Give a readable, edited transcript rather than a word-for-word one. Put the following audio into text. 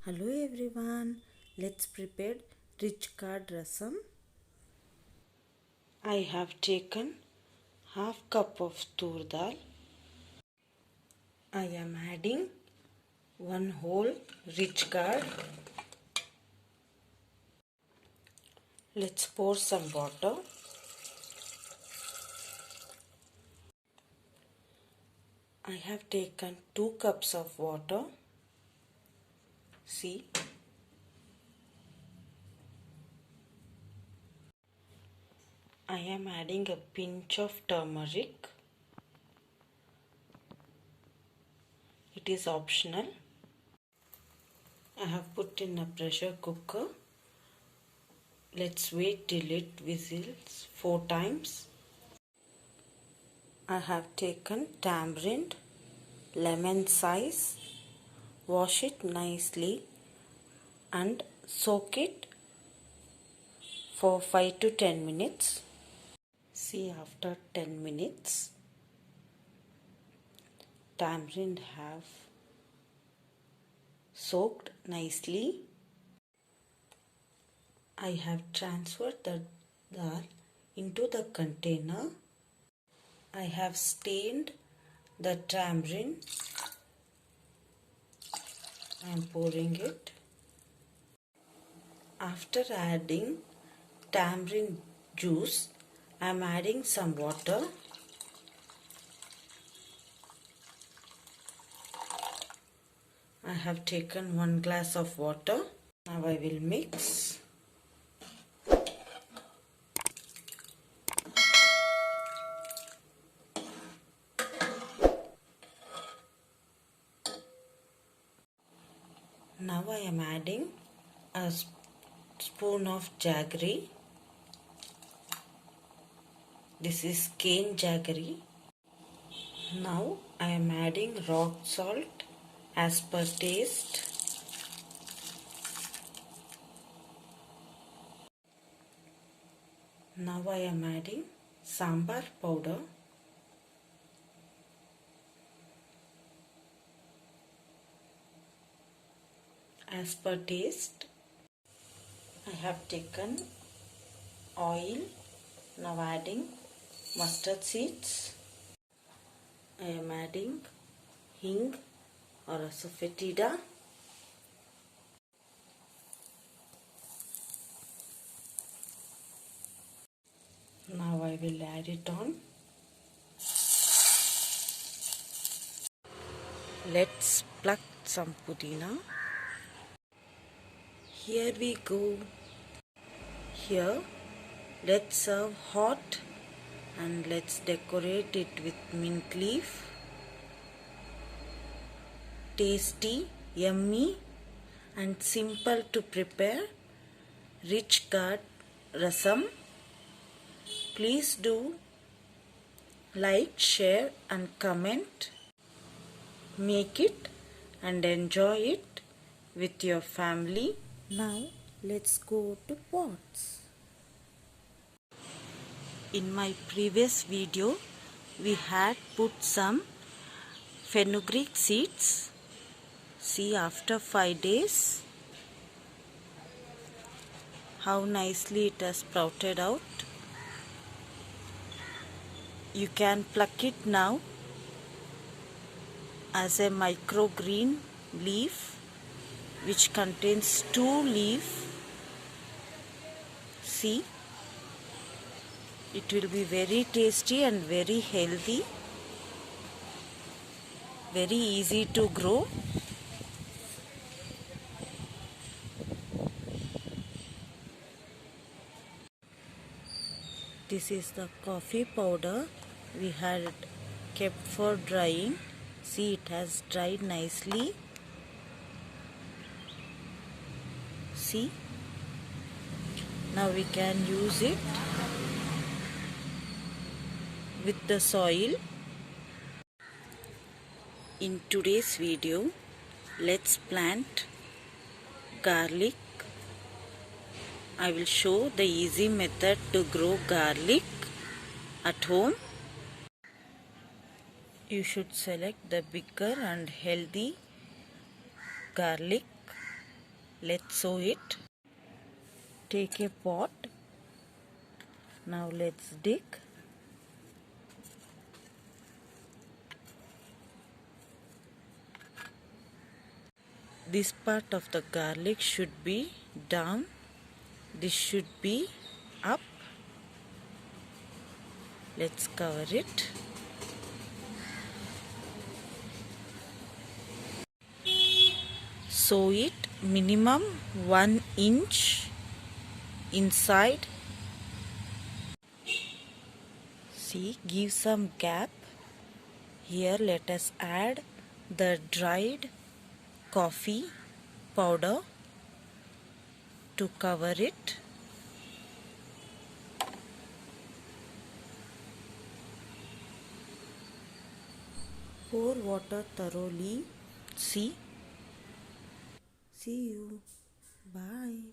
Hello everyone, let's prepare rich gourd rasam. I have taken half cup of tur dal. I am adding one whole rich gourd. Let's pour some water. I have taken 2 cups of water. See, I am adding a pinch of turmeric. It is optional. I have put in a pressure cooker. Let's wait till it whistles 4 times. I have taken tamarind, lemon size. Wash it nicely and soak it for 5 to 10 minutes. See, after 10 minutes, tamarind have soaked nicely. I have transferred the dal into the container. I have stained the tamarind. I am pouring it. After adding tamarind juice, I am adding some water. I have taken 1 glass of water. Now I will mix. Now I am adding a spoon of jaggery. This is cane jaggery. Now I am adding rock salt as per taste. Now I am adding sambar powder. As per taste. I have taken oil. Now adding mustard seeds. I am adding hing or asafoetida. Now I will add it on. Let's pluck some pudina. Here we go. Here, let's serve hot and let's decorate it with mint leaf. Tasty, yummy and simple to prepare rich gourd rasam. Please do like, share and comment. Make it and enjoy it with your family. Now let's go to pots. In my previous video we had put some fenugreek seeds. See, after 5 days how nicely it has sprouted out. You can pluck it now as a microgreen leaf which contains 2 leaves. See, it will be very tasty and very healthy, very easy to grow. This is the coffee powder we had kept for drying. See, it has dried nicely. See, now we can use it with the soil. In today's video, let's plant garlic. I will show the easy method to grow garlic at home. You should select the bigger and healthy garlic. Let's sow it. Take a pot. Now let's dig. This part of the garlic should be down. This should be up. Let's cover it. Sow it minimum 1 inch inside. See, give some gap. Here let us add the dried coffee powder to cover it. Pour water thoroughly. See you. Bye.